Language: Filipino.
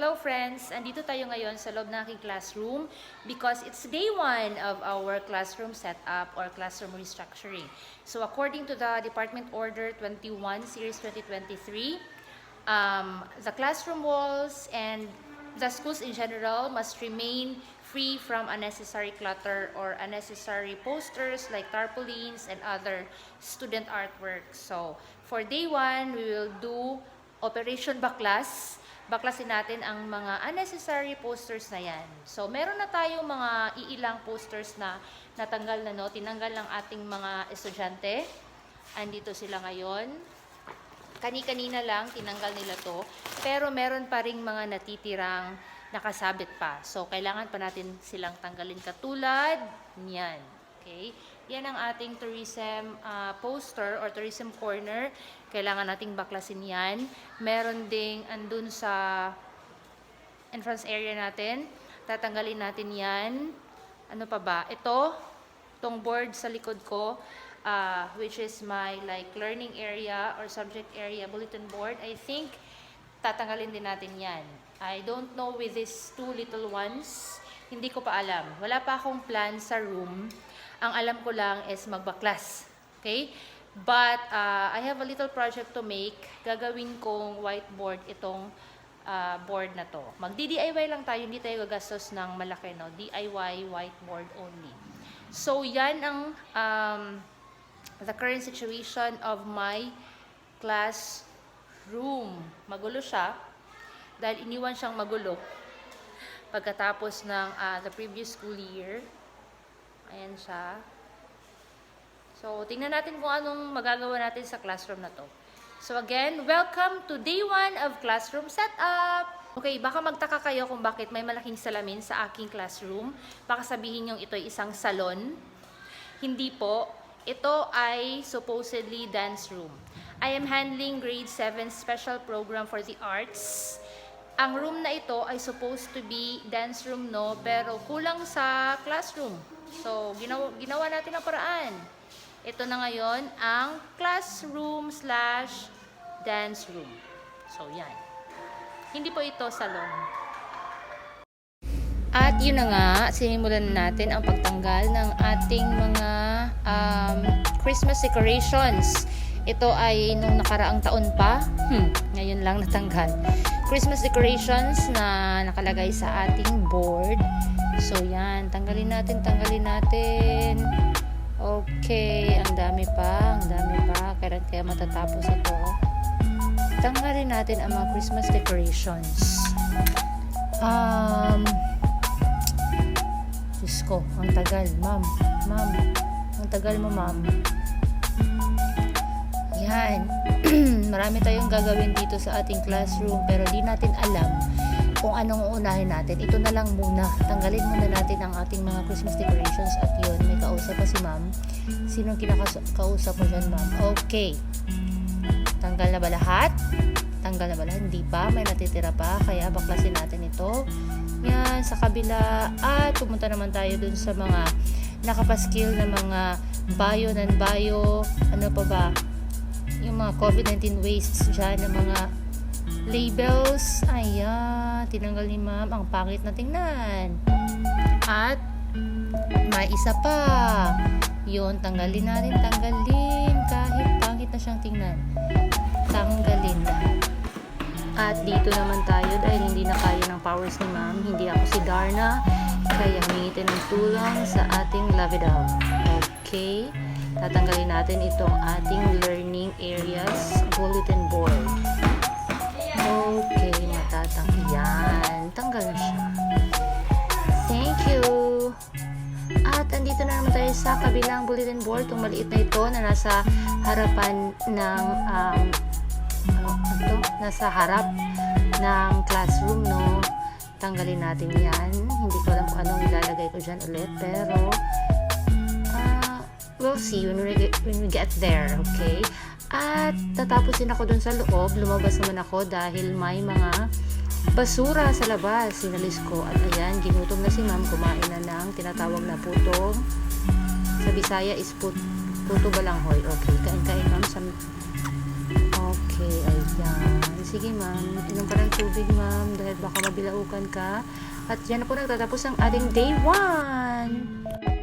Hello friends! Andito tayo ngayon sa loob ng aking classroom because it's day 1 of our classroom setup or classroom restructuring. So according to the Department Order 21 Series 2023, the classroom walls and the schools in general must remain free from unnecessary clutter or unnecessary posters like tarpaulins and other student artworks. So for day 1, we will do Operation Baklas. Baklasin natin ang mga unnecessary posters na yan. So, meron na tayong mga iilang posters na natanggal na, no? Tinanggal ng ating mga estudyante. Andito sila ngayon. Kani-kanina lang, tinanggal nila to. Pero meron pa ring mga natitirang nakasabit pa. So, kailangan pa natin silang tanggalin katulad niyan. Okay? Yan ang ating tourism poster or tourism corner. Kailangan nating baklasin yan. Meron ding andun sa entrance area natin. Tatanggalin natin yan. Ano pa ba? Itong board sa likod ko, which is my like learning area or subject area bulletin board. I think tatanggalin din natin yan. I don't know with these two little ones. Hindi ko pa alam. Wala pa akong plan sa room. Ang alam ko lang is magbaklas. Okay? But I have a little project to make. Gagawin kong whiteboard itong board na to. Magdi-DIY lang tayo. Hindi tayo gagastos ng malaki. No? DIY whiteboard only. So, yan ang the current situation of my classroom. Magulo siya. Dahil iniwan siyang magulo. Pagkatapos ng the previous school year. Ayan siya. So, tingnan natin kung anong magagawa natin sa classroom na to. So, again, welcome to day 1 of classroom setup! Okay, baka magtaka kayo kung bakit may malaking salamin sa aking classroom. Baka sabihin yung ito ay isang salon. Hindi po. Ito ay supposedly dance room. I am handling grade 7 special program for the arts. Ang room na ito ay supposed to be dance room, no? Pero kulang sa classroom. So, ginawa natin ang paraan. Ito na ngayon ang classroom / dance room. So, yan. Hindi po ito salon. At yun na nga, sinimulan natin ang pagtanggal ng ating mga Christmas decorations. Ito ay nung nakaraang taon pa. Ngayon lang natanggal. Christmas decorations na nakalagay sa ating board. So, yan. Tanggalin natin. Okay. Ang dami pa. Kaya matatapos ito. Tanggalin natin ang mga Christmas decorations. Diyos ko, ang tagal. Ma'am. Ang tagal mo, ma'am. Yan. Marami tayong gagawin dito sa ating classroom pero di natin alam kung anong uunahin natin. Ito na lang muna. Tanggalin muna natin ang ating mga Christmas decorations at yun, may kausap pa si ma'am. Sinong kinakausap mo dyan, ma'am? Okay. Tanggal na ba lahat? Hindi pa. May natitira pa. Kaya baklasin natin ito. Yan, sa kabila. At pumunta naman tayo dun sa mga nakapaskil na mga bio, non-bio. Ano pa ba? Yung mga COVID-19 wastes dyan, ng mga labels. Ayan, tinanggal ni ma'am. Ang pangit na tingnan. At may isa pa. Yun, tanggalin natin. Kahit pangit na siyang tingnan. Tanggalin na. At dito naman tayo dahil hindi na kaya ng powers ni ma'am. Hindi ako si Darna. Kaya humingi ng tulong sa ating Lavidam. Okay. Tatanggalin natin itong ating learning areas bulletin board. Okay, yan. Tanggal na siya. Thank you. At andito na naman tayo sa kabilang bulletin board. Itong maliit na ito na nasa harapan ng nasa harap ng classroom, no? Tanggalin natin yan. Hindi ko alam kung anong ilalagay ko dyan ulit. Pero we'll see when we get there, okay? At tatapusin ako dun sa loob. Lumabas naman ako dahil may mga basura sa labas. Sinalis ko. At ayan, ginutom na si ma'am. Kumain na ng tinatawag na putong. Sa Bisaya is puto balanghoy. Okay, kain ma'am. Okay. Okay, ayan. Sige ma'am, inom pa ng tubig ma'am dahil baka mabilaukan ka. At yan na po nagtatapos ang ating day 1.